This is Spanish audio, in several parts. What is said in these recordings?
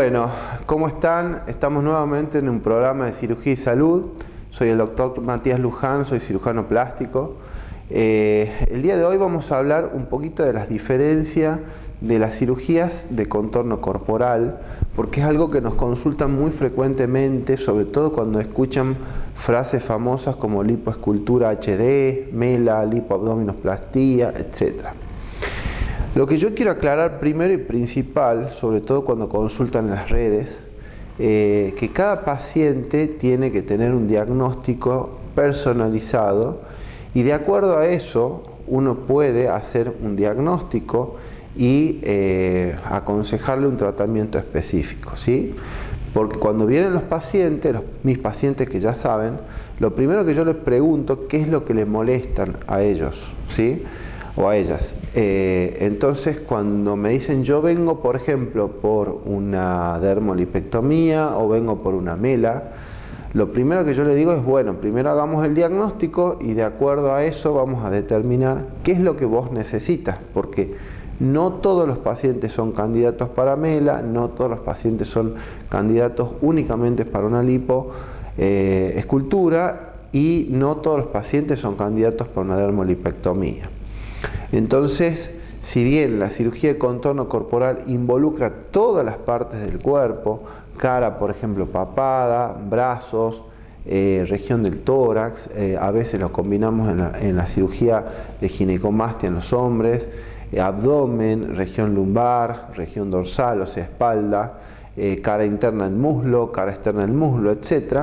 Bueno, ¿cómo están? Estamos nuevamente en un programa de cirugía y salud. Soy el doctor Matías Luján, soy cirujano plástico. El día de hoy vamos a hablar un poquito de las diferencias de las cirugías de contorno corporal, porque es algo que nos consultan muy frecuentemente, sobre todo cuando escuchan frases famosas como lipoescultura HD, mela, lipoabdominoplastía, etc. Lo que yo quiero aclarar primero y principal, sobre todo cuando consultan en las redes, que cada paciente tiene que tener un diagnóstico personalizado y de acuerdo a eso uno puede hacer un diagnóstico y aconsejarle un tratamiento específico, ¿sí? Porque cuando vienen los pacientes, mis pacientes que ya saben, lo primero que yo les pregunto, ¿qué es lo que les molestan a ellos, ¿sí? O a ellas. Entonces, cuando me dicen yo vengo, por ejemplo, por una dermolipectomía o vengo por una mela, lo primero que yo le digo es, bueno, primero hagamos el diagnóstico y de acuerdo a eso vamos a determinar qué es lo que vos necesitas, porque no todos los pacientes son candidatos para mela, no todos los pacientes son candidatos únicamente para una lipoescultura y no todos los pacientes son candidatos para una dermolipectomía. Entonces, si bien la cirugía de contorno corporal involucra todas las partes del cuerpo, cara, por ejemplo, papada, brazos, región del tórax, a veces lo combinamos en la cirugía de ginecomastia en los hombres, abdomen, región lumbar, región dorsal, o sea, espalda, cara interna del muslo, cara externa del muslo, etc.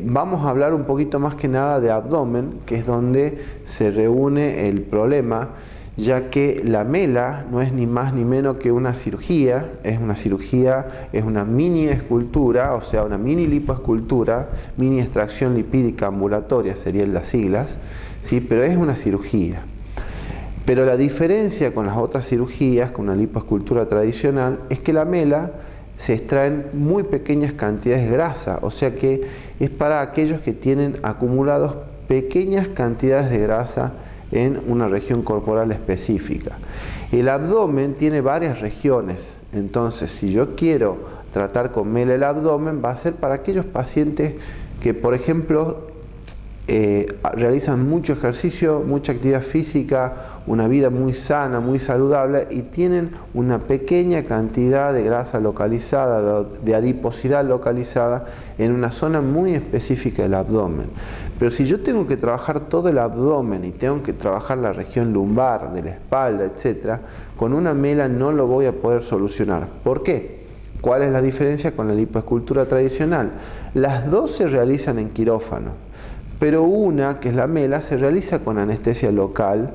Vamos a hablar un poquito más que nada de abdomen, que es donde se reúne el problema, ya que la mela no es ni más ni menos que una cirugía, es una mini escultura, o sea, una mini lipoescultura, mini extracción lipídica ambulatoria serían las siglas, ¿sí? Pero es una cirugía. Pero la diferencia con las otras cirugías, con una lipoescultura tradicional, es que la mela se extraen muy pequeñas cantidades de grasa, o sea que es para aquellos que tienen acumulados pequeñas cantidades de grasa en una región corporal específica. El abdomen tiene varias regiones, entonces si yo quiero tratar con mela el abdomen, va a ser para aquellos pacientes que, por ejemplo, realizan mucho ejercicio, mucha actividad física, una vida muy sana, muy saludable y tienen una pequeña cantidad de grasa localizada, de adiposidad localizada en una zona muy específica del abdomen. Pero si yo tengo que trabajar todo el abdomen y tengo que trabajar la región lumbar, de la espalda, etc., con una mela no lo voy a poder solucionar. ¿Por qué? ¿Cuál es la diferencia con la lipoescultura tradicional? Las dos se realizan en quirófano, pero una, que es la mela, se realiza con anestesia local.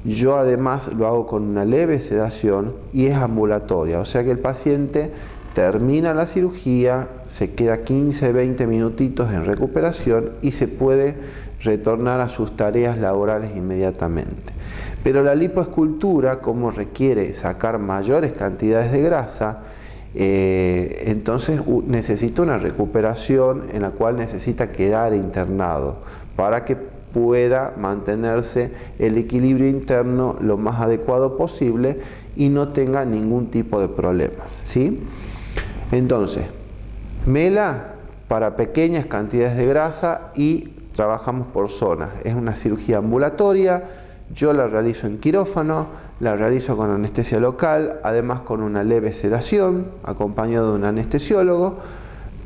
Yo además lo hago con una leve sedación y es ambulatoria, o sea que el paciente termina la cirugía, se queda 15-20 minutitos en recuperación y se puede retornar a sus tareas laborales inmediatamente. Pero la lipoescultura, como requiere sacar mayores cantidades de grasa, entonces necesita una recuperación en la cual necesita quedar internado para que pueda mantenerse el equilibrio interno lo más adecuado posible y no tenga ningún tipo de problemas, ¿sí? Entonces, mela para pequeñas cantidades de grasa y trabajamos por zonas. Es una cirugía ambulatoria, yo la realizo en quirófano, la realizo con anestesia local, además con una leve sedación, acompañado de un anestesiólogo,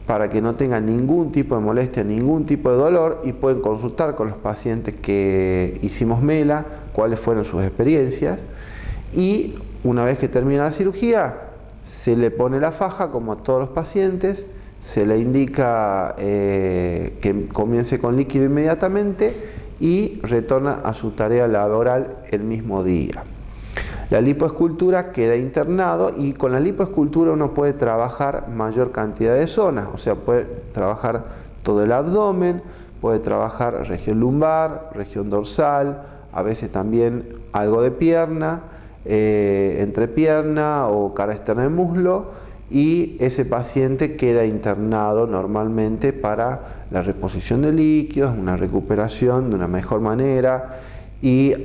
para que no tengan ningún tipo de molestia, ningún tipo de dolor, y pueden consultar con los pacientes que hicimos mela, cuáles fueron sus experiencias, y una vez que termina la cirugía, se le pone la faja como a todos los pacientes, se le indica que comience con líquido inmediatamente y retorna a su tarea laboral el mismo día. La lipoescultura queda internado y con la lipoescultura uno puede trabajar mayor cantidad de zonas, o sea, puede trabajar todo el abdomen, puede trabajar región lumbar, región dorsal, a veces también algo de pierna, entrepierna o cara externa del muslo, y ese paciente queda internado normalmente para la reposición de líquidos, una recuperación de una mejor manera y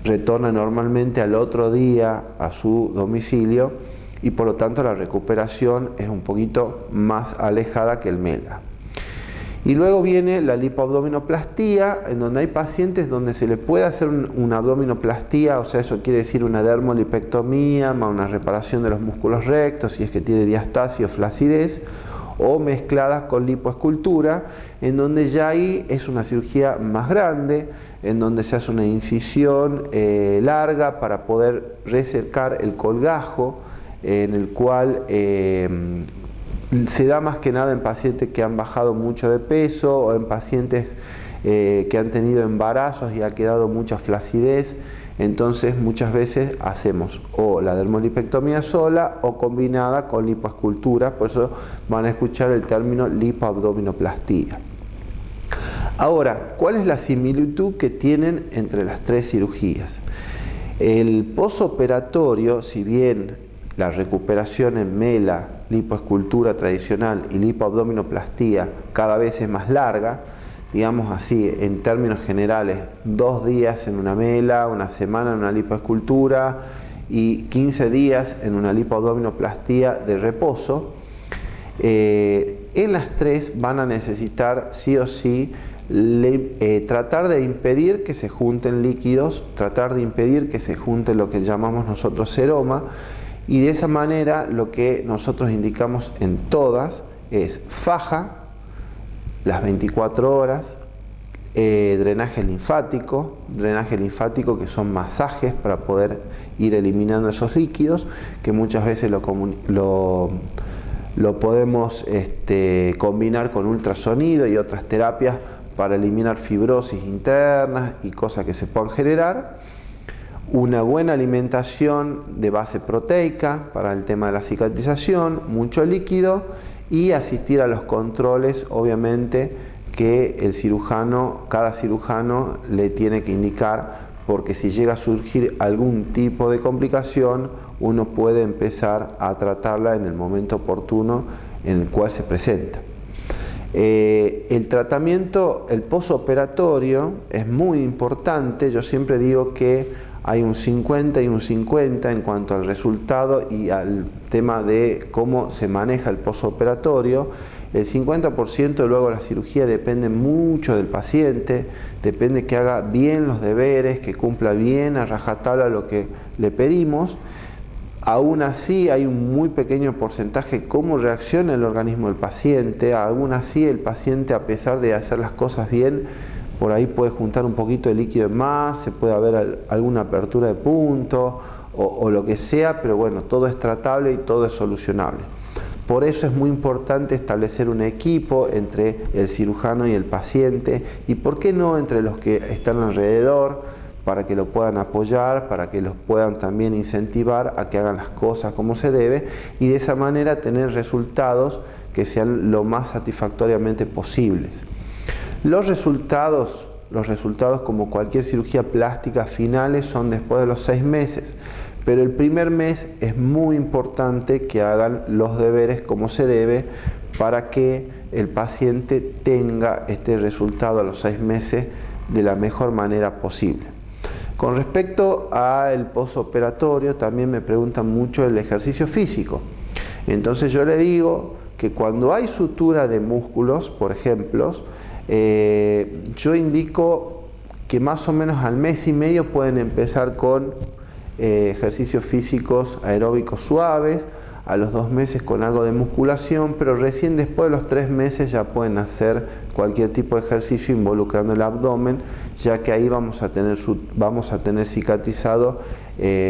retorna normalmente al otro día a su domicilio y por lo tanto la recuperación es un poquito más alejada que el MELA. Y luego viene la lipoabdominoplastía, en donde hay pacientes donde se le puede hacer una abdominoplastía, o sea, eso quiere decir una dermolipectomía, más una reparación de los músculos rectos, si es que tiene diastasia o flacidez, o mezcladas con lipoescultura, en donde ya ahí es una cirugía más grande, en donde se hace una incisión larga para poder recercar el colgajo, en el cual se da más que nada en pacientes que han bajado mucho de peso o en pacientes que han tenido embarazos y ha quedado mucha flacidez. Entonces muchas veces hacemos o la dermolipectomía sola o combinada con lipoescultura, por eso van a escuchar el término lipoabdominoplastía. Ahora, ¿cuál es la similitud que tienen entre las tres cirugías? El posoperatorio, si bien la recuperación en MELA, lipoescultura tradicional y lipoabdominoplastía cada vez es más larga, digamos así, en términos generales, 2 días en una MELA, una semana en una lipoescultura y 15 días en una lipoabdominoplastía de reposo, en las tres van a necesitar sí o sí tratar de impedir que se junten líquidos, tratar de impedir que se junte lo que llamamos nosotros seroma, y de esa manera lo que nosotros indicamos en todas es faja las 24 horas, drenaje linfático que son masajes para poder ir eliminando esos líquidos, que muchas veces lo podemos combinar con ultrasonido y otras terapias para eliminar fibrosis internas y cosas que se puedan generar. Una buena alimentación de base proteica para el tema de la cicatrización, mucho líquido y asistir a los controles, obviamente, que el cirujano, cada cirujano le tiene que indicar, porque si llega a surgir algún tipo de complicación, uno puede empezar a tratarla en el momento oportuno en el cual se presenta. El tratamiento, el posoperatorio es muy importante. Yo siempre digo que hay un 50 y un 50 en cuanto al resultado y al tema de cómo se maneja el posoperatorio. El 50% luego de la cirugía depende mucho del paciente, depende que haga bien los deberes, que cumpla bien a rajatabla lo que le pedimos. Aún así hay un muy pequeño porcentaje cómo reacciona el organismo del paciente. Aún así el paciente, a pesar de hacer las cosas bien, por ahí puede juntar un poquito de líquido más, se puede haber alguna apertura de punto o lo que sea, pero bueno, todo es tratable y todo es solucionable. Por eso es muy importante establecer un equipo entre el cirujano y el paciente, y por qué no entre los que están alrededor, para que lo puedan apoyar, para que los puedan también incentivar a que hagan las cosas como se debe, y de esa manera tener resultados que sean lo más satisfactoriamente posibles. Los resultados como cualquier cirugía plástica finales son después de los 6 meses, pero el primer mes es muy importante que hagan los deberes como se debe para que el paciente tenga este resultado a los 6 meses de la mejor manera posible. Con respecto al posoperatorio, también me preguntan mucho el ejercicio físico. Entonces yo le digo que cuando hay sutura de músculos, por ejemplo, yo indico que más o menos al mes y medio pueden empezar con ejercicios físicos aeróbicos suaves, a los 2 meses con algo de musculación, pero recién después de los 3 meses ya pueden hacer cualquier tipo de ejercicio involucrando el abdomen, ya que ahí vamos a tener cicatrizado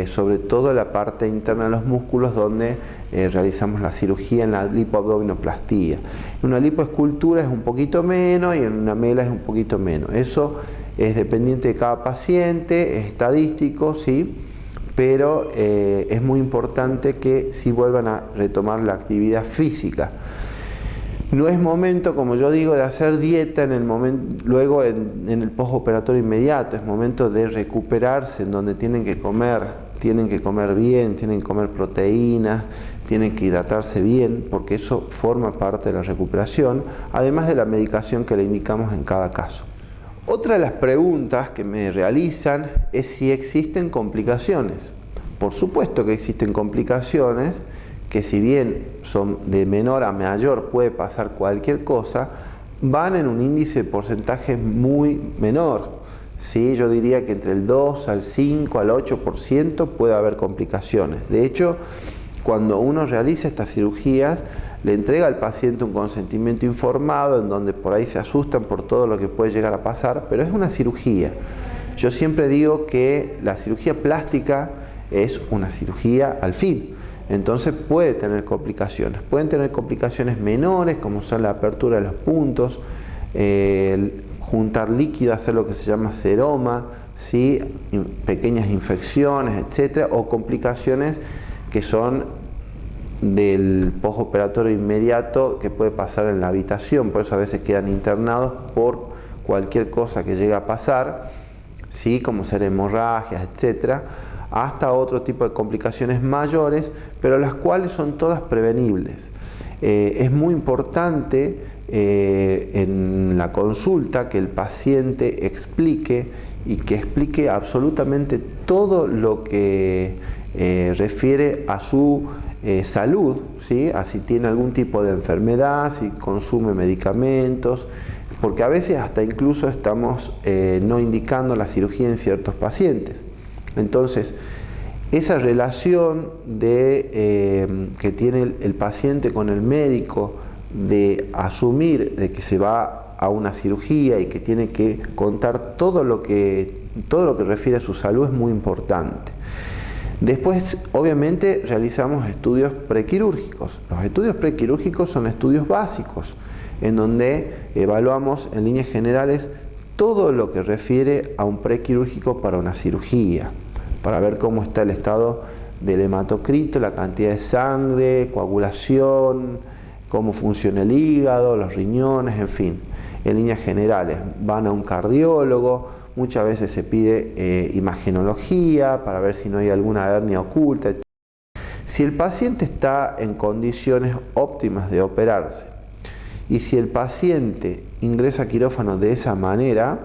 sobre todo la parte interna de los músculos donde realizamos la cirugía en la lipoabdominoplastía. En una lipoescultura es un poquito menos y en una MELA es un poquito menos. Eso es dependiente de cada paciente, es estadístico, ¿sí? Pero es muy importante que sí vuelvan a retomar la actividad física. No es momento, como yo digo, de hacer dieta luego en el postoperatorio inmediato. Es momento de recuperarse, en donde tienen que comer bien, tienen que comer proteínas, tienen que hidratarse bien, porque eso forma parte de la recuperación, además de la medicación que le indicamos en cada caso. Otra de las preguntas que me realizan es si existen complicaciones. por supuesto que existen complicaciones que, si bien son de menor a mayor, puede pasar cualquier cosa, van en un índice de porcentaje muy menor. ¿Sí? Yo diría que entre el 2 al 5 al 8% puede haber complicaciones. De hecho, cuando uno realiza estas cirugías, le entrega al paciente un consentimiento informado en donde por ahí se asustan por todo lo que puede llegar a pasar, pero es una cirugía. Yo siempre digo que la cirugía plástica es una cirugía al fin, entonces puede tener complicaciones. Pueden tener complicaciones menores, como son la apertura de los puntos, juntar líquido, hacer lo que se llama seroma, ¿sí? Pequeñas infecciones, etc. O complicaciones que son del postoperatorio inmediato, que puede pasar en la habitación, por eso a veces quedan internados por cualquier cosa que llegue a pasar, ¿sí? Como ser hemorragias, etc., hasta otro tipo de complicaciones mayores, pero las cuales son todas prevenibles. Es muy importante en la consulta que el paciente explique, y que explique absolutamente todo lo que refiere a su salud, ¿sí? A si tiene algún tipo de enfermedad, si consume medicamentos, porque a veces hasta incluso estamos no indicando la cirugía en ciertos pacientes. Entonces, esa relación que tiene el paciente con el médico, de asumir de que se va a una cirugía y que tiene que contar todo lo que refiere a su salud, es muy importante. Después, obviamente, realizamos estudios prequirúrgicos. Los estudios prequirúrgicos son estudios básicos, en donde evaluamos en líneas generales todo lo que refiere a un prequirúrgico para una cirugía, para ver cómo está el estado del hematocrito, la cantidad de sangre, coagulación, cómo funciona el hígado, los riñones, en fin, en líneas generales. Van a un cardiólogo, muchas veces se pide imagenología para ver si no hay alguna hernia oculta. Si el paciente está en condiciones óptimas de operarse, y si el paciente ingresa a quirófano de esa manera,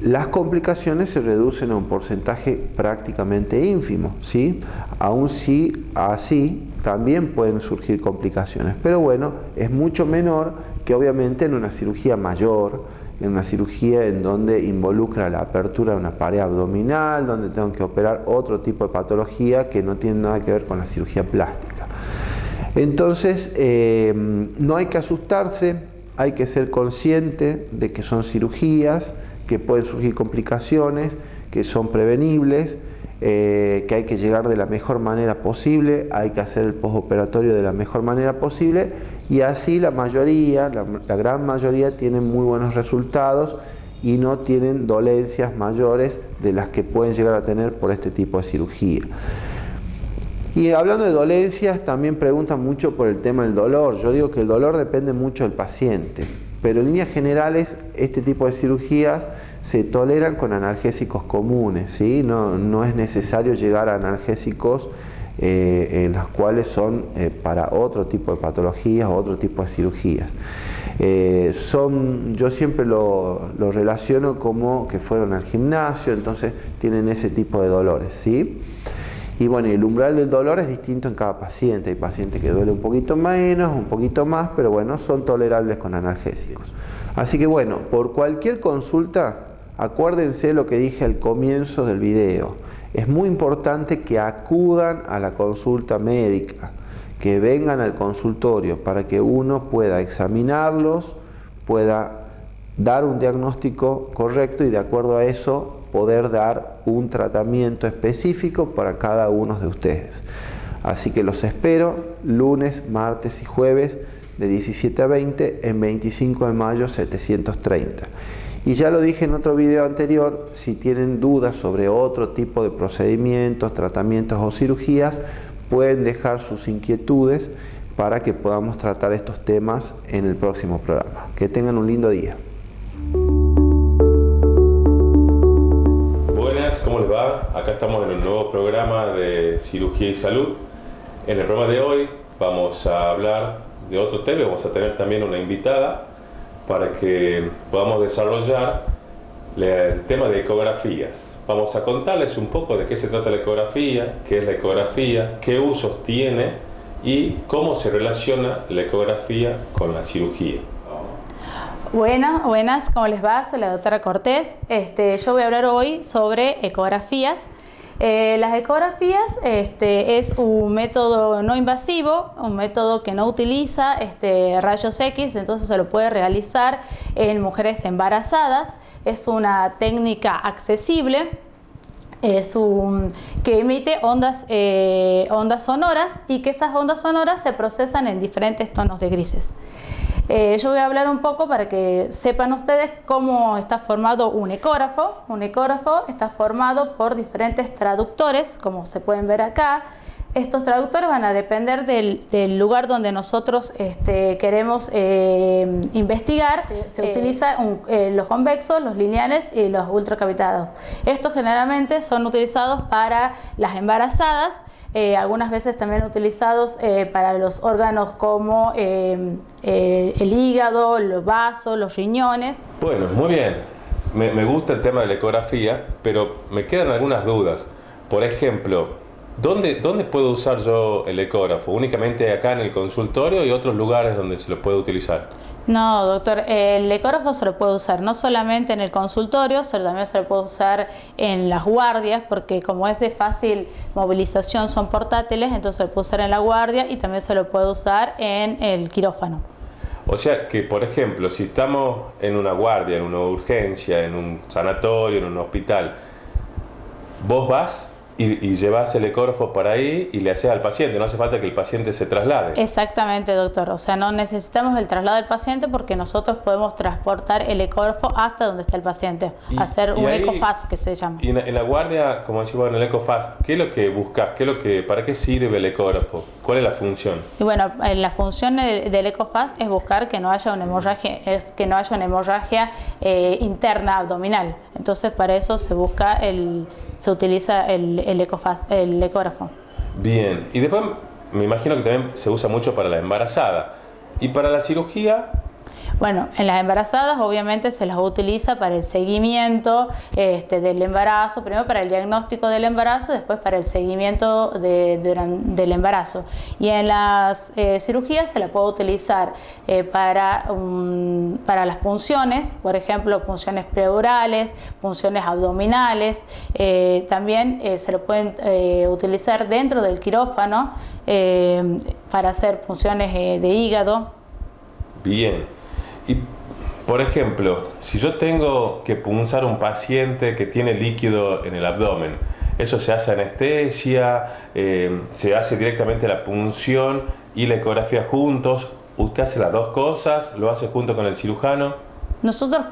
las complicaciones se reducen a un porcentaje prácticamente ínfimo, ¿sí? Aún si así también pueden surgir complicaciones, pero bueno, es mucho menor que obviamente en una cirugía mayor, en una cirugía en donde involucra la apertura de una pared abdominal, donde tengo que operar otro tipo de patología que no tiene nada que ver con la cirugía plástica. Entonces, no hay que asustarse, hay que ser consciente de que son cirugías, que pueden surgir complicaciones, que son prevenibles, que hay que llegar de la mejor manera posible, hay que hacer el postoperatorio de la mejor manera posible, y así la gran mayoría tienen muy buenos resultados y no tienen dolencias mayores de las que pueden llegar a tener por este tipo de cirugía. Y hablando de dolencias, también preguntan mucho por el tema del dolor. Yo digo que el dolor depende mucho del paciente, pero en líneas generales este tipo de cirugías se toleran con analgésicos comunes, ¿sí? No es necesario llegar a analgésicos en las cuales son para otro tipo de patologías o otro tipo de cirugías. Yo siempre lo relaciono como que fueron al gimnasio, entonces tienen ese tipo de dolores, ¿sí? Y bueno, el umbral del dolor es distinto en cada paciente. Hay pacientes que duele un poquito menos, un poquito más, pero bueno, son tolerables con analgésicos. Así que bueno, por cualquier consulta, acuérdense lo que dije al comienzo del video. Es muy importante que acudan a la consulta médica, que vengan al consultorio para que uno pueda examinarlos, pueda dar un diagnóstico correcto y de acuerdo a eso poder dar un tratamiento específico para cada uno de ustedes. Así que los espero lunes, martes y jueves de 17 a 20 en 25 de mayo 730. Y ya lo dije en otro video anterior, si tienen dudas sobre otro tipo de procedimientos, tratamientos o cirugías, pueden dejar sus inquietudes para que podamos tratar estos temas en el próximo programa. Que tengan un lindo día. Buenas, ¿cómo les va? Acá estamos en un nuevo programa de cirugía y salud. En el programa de hoy vamos a hablar de otro tema, vamos a tener también una invitada para que podamos desarrollar el tema de ecografías. Vamos a contarles un poco de qué se trata la ecografía, qué es la ecografía, qué usos tiene y cómo se relaciona la ecografía con la cirugía. Buenas, ¿cómo les va? Soy la doctora Cortés. Yo voy a hablar hoy sobre ecografías. Las ecografías es un método no invasivo, un método que no utiliza rayos X, entonces se lo puede realizar en mujeres embarazadas. Es una técnica accesible, que emite ondas sonoras y que esas ondas sonoras se procesan en diferentes tonos de grises. Yo voy a hablar un poco para que sepan ustedes cómo está formado un ecógrafo. Un ecógrafo está formado por diferentes traductores, como se pueden ver acá. Estos traductores van a depender del lugar donde nosotros queremos investigar. Se utilizan los convexos, los lineales y los ultracavitados. Estos generalmente son utilizados para las embarazadas. Algunas veces también utilizados para los órganos como el hígado, los vasos, los riñones. Bueno, muy bien. Me gusta el tema de la ecografía, pero me quedan algunas dudas. Por ejemplo, ¿dónde puedo usar yo el ecógrafo? ¿Únicamente acá en el consultorio y otros lugares donde se lo puede utilizar? No, doctor, el ecógrafo se lo puede usar no solamente en el consultorio, también se lo puede usar en las guardias, porque como es de fácil movilización, son portátiles, entonces se lo puede usar en la guardia y también se lo puede usar en el quirófano. O sea que, por ejemplo, si estamos en una guardia, en una urgencia, en un sanatorio, en un hospital, vos vas y llevas el ecógrafo para ahí y le haces al paciente, no hace falta que el paciente se traslade. Exactamente, doctor, o sea, no necesitamos el traslado del paciente porque nosotros podemos transportar el ecógrafo hasta donde está el paciente, hacer un EcoFast que se llama. Y en la guardia, como decimos en el EcoFast, ¿qué es lo que buscas? ¿Para qué sirve el ecógrafo? ¿Cuál es la función? Y bueno, la función del EcoFast es buscar que no haya una hemorragia, interna abdominal. Entonces, para eso se utiliza el ecógrafo. Bien, y después me imagino que también se usa mucho para la embarazada. ¿Y para la cirugía? Bueno, en las embarazadas obviamente se las utiliza para el seguimiento del embarazo, primero para el diagnóstico del embarazo, después para el seguimiento del embarazo. Y en las cirugías se la puede utilizar para las punciones, por ejemplo, punciones pleurales, punciones abdominales. También se lo pueden utilizar dentro del quirófano para hacer punciones de hígado. Bien. Y, por ejemplo, si yo tengo que punzar un paciente que tiene líquido en el abdomen, ¿eso se hace anestesia? ¿Se hace directamente la punción y la ecografía juntos? ¿Usted hace las dos cosas? ¿Lo hace junto con el cirujano? Nosotros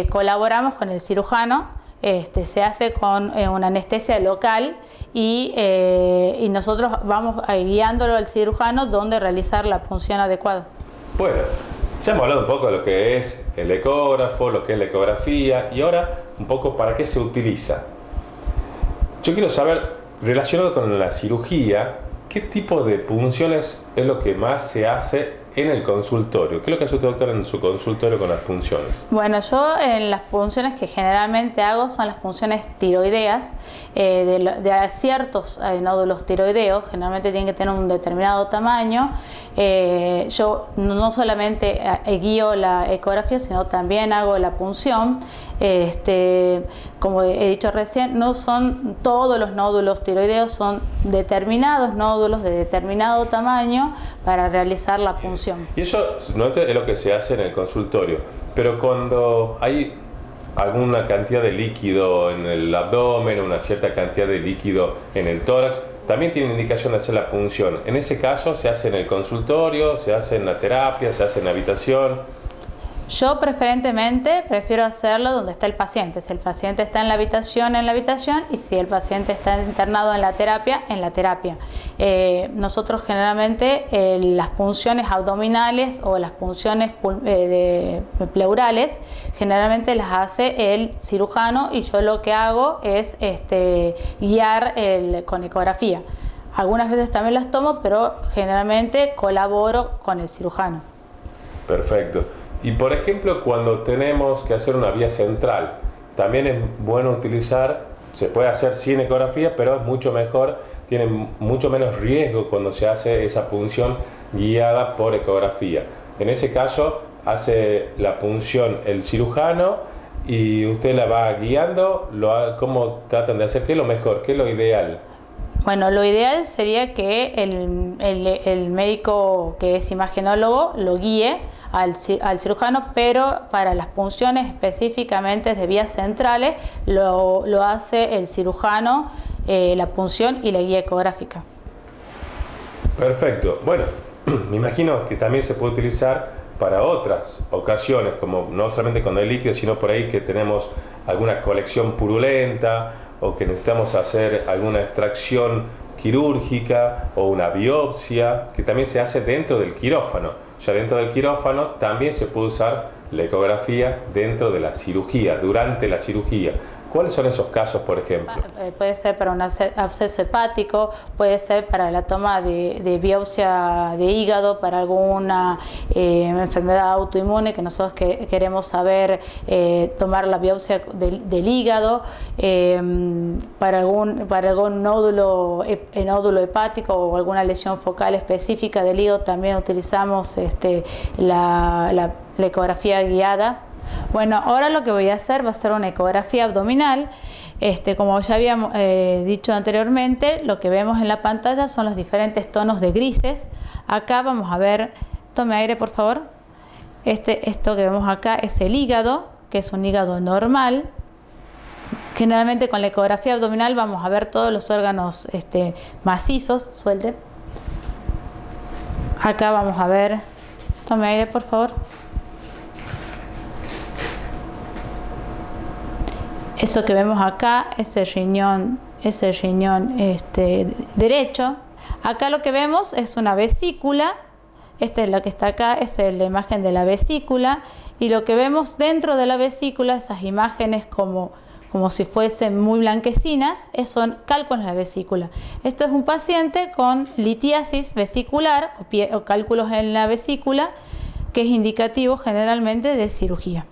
colaboramos con el cirujano. Se hace con una anestesia local y nosotros vamos guiándolo al cirujano donde realizar la punción adecuada. Bueno, ya hemos hablado un poco de lo que es el ecógrafo, lo que es la ecografía y ahora un poco para qué se utiliza. Yo quiero saber, relacionado con la cirugía, ¿qué tipo de punciones es lo que más se hace en el consultorio? ¿Qué es lo que hace usted, doctor, en su consultorio con las punciones? Bueno, yo en las punciones que generalmente hago son las punciones tiroideas de ciertos nódulos tiroideos, generalmente tienen que tener un determinado tamaño. Yo no solamente guío la ecografía, sino también hago la punción. Como he dicho recién, no son todos los nódulos tiroideos, son determinados nódulos de determinado tamaño para realizar la punción. Y eso no es lo que se hace en el consultorio, pero cuando hay alguna cantidad de líquido en el abdomen, una cierta cantidad de líquido en el tórax, también tiene indicación de hacer la punción. En ese caso se hace en el consultorio, se hace en la terapia, se hace en la habitación. Yo preferentemente prefiero hacerlo donde está el paciente. Si el paciente está en la habitación, y si el paciente está internado en la terapia, en la terapia. Nosotros generalmente las punciones abdominales o las punciones pleurales generalmente las hace el cirujano y yo lo que hago es guiar con ecografía. Algunas veces también las tomo, pero generalmente colaboro con el cirujano. Perfecto. Y por ejemplo, cuando tenemos que hacer una vía central, también es bueno utilizar, se puede hacer sin ecografía, pero es mucho mejor, tiene mucho menos riesgo cuando se hace esa punción guiada por ecografía. En ese caso, hace la punción el cirujano y usted la va guiando. ¿Cómo tratan de hacer? ¿Qué es lo mejor? ¿Qué es lo ideal? Bueno, lo ideal sería que el médico que es imagenólogo lo guíe al cirujano, pero para las punciones específicamente de vías centrales lo hace el cirujano, la punción y la guía ecográfica. Perfecto. Bueno, me imagino que también se puede utilizar para otras ocasiones, como no solamente cuando hay líquido, sino por ahí que tenemos alguna colección purulenta o que necesitamos hacer alguna extracción quirúrgica o una biopsia, que también se hace dentro del quirófano. Ya dentro del quirófano también se puede usar la ecografía dentro de la cirugía, durante la cirugía. ¿Cuáles son esos casos, por ejemplo? Puede ser para un absceso hepático, puede ser para la toma de biopsia de hígado, para alguna enfermedad autoinmune que nosotros queremos saber, tomar la biopsia del hígado, para algún nódulo hepático o alguna lesión focal específica del hígado también utilizamos la ecografía guiada. Bueno, ahora lo que voy a hacer va a ser una ecografía abdominal. Como ya habíamos dicho anteriormente, lo que vemos en la pantalla son los diferentes tonos de grises. Acá vamos a ver, tome aire por favor. Esto que vemos acá es el hígado, que es un hígado normal. Generalmente con la ecografía abdominal vamos a ver todos los órganos macizos, suelte. Acá vamos a ver, tome aire por favor. Eso que vemos acá es el riñón derecho. Acá lo que vemos es una vesícula. Esta es la que está acá, es la imagen de la vesícula. Y lo que vemos dentro de la vesícula, esas imágenes como si fuesen muy blanquecinas, son cálculos en la vesícula. Esto es un paciente con litiasis vesicular o cálculos en la vesícula, que es indicativo generalmente de cirugía.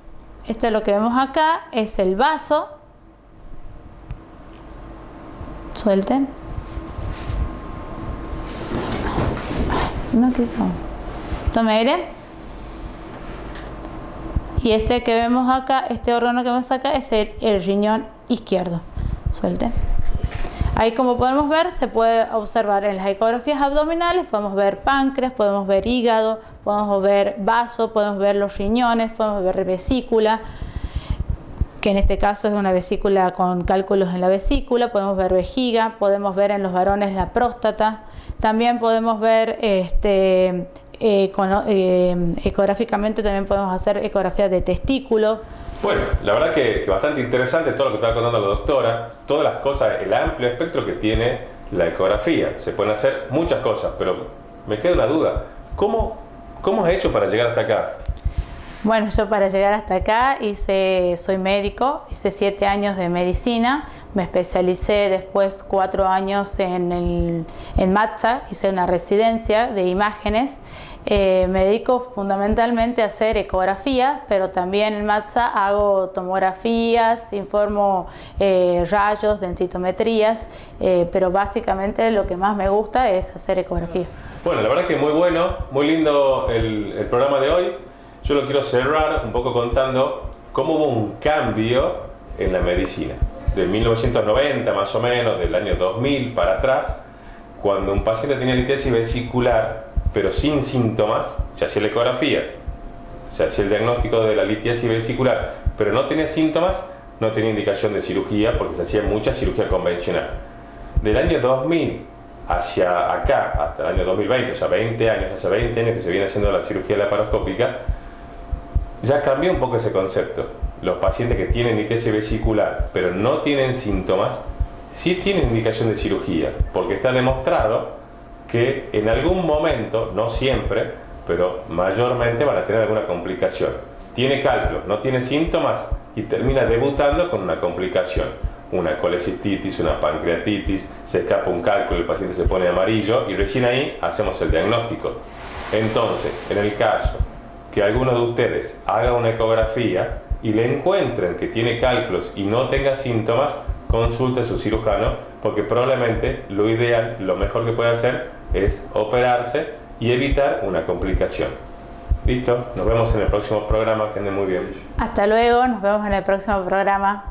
Esto es lo que vemos acá, es el vaso. Suelte. No quedó. Tome aire. Y este que vemos acá, este órgano que vemos acá es el riñón izquierdo. Suelte. Ahí, como podemos ver, se puede observar en las ecografías abdominales, podemos ver páncreas, podemos ver hígado, podemos ver vaso, podemos ver los riñones, podemos ver vesícula, que en este caso es una vesícula con cálculos en la vesícula, podemos ver vejiga, podemos ver en los varones la próstata, también podemos ver ecográficamente, también podemos hacer ecografía de testículo. Bueno, la verdad que bastante interesante todo lo que está contando la doctora, todas las cosas, el amplio espectro que tiene la ecografía. Se pueden hacer muchas cosas, pero me queda una duda. ¿Cómo has hecho para llegar hasta acá? Bueno, yo para llegar hasta acá soy médico, hice 7 años de medicina, me especialicé después 4 años en MATSA, hice una residencia de imágenes. Me dedico fundamentalmente a hacer ecografías, pero también en MATSA hago tomografías, informo rayos, densitometrías, pero básicamente lo que más me gusta es hacer ecografía. Bueno, la verdad que muy bueno, muy lindo el programa de hoy. Yo lo quiero cerrar un poco contando cómo hubo un cambio en la medicina. De 1990 más o menos, del año 2000 para atrás, cuando un paciente tenía litiasis vesicular, pero sin síntomas, se hacía la ecografía, se hacía el diagnóstico de la litiasis vesicular, pero no tenía síntomas, no tenía indicación de cirugía porque se hacía mucha cirugía convencional. Del año 2000 hacia acá, hasta el año 2020, o sea, 20 años, hace 20 años que se viene haciendo la cirugía laparoscópica, ya cambió un poco ese concepto. Los pacientes que tienen litiasis vesicular, pero no tienen síntomas, sí tienen indicación de cirugía, porque está demostrado que en algún momento, no siempre, pero mayormente van a tener alguna complicación. Tiene cálculos, no tiene síntomas y termina debutando con una complicación. Una colecistitis, una pancreatitis, se escapa un cálculo, el paciente se pone amarillo y recién ahí hacemos el diagnóstico. Entonces, en el caso que alguno de ustedes haga una ecografía, y le encuentren que tiene cálculos y no tenga síntomas, consulte a su cirujano, porque probablemente lo ideal, lo mejor que puede hacer es operarse y evitar una complicación. Listo, nos vemos en el próximo programa, que anden muy bien. Hasta luego, nos vemos en el próximo programa.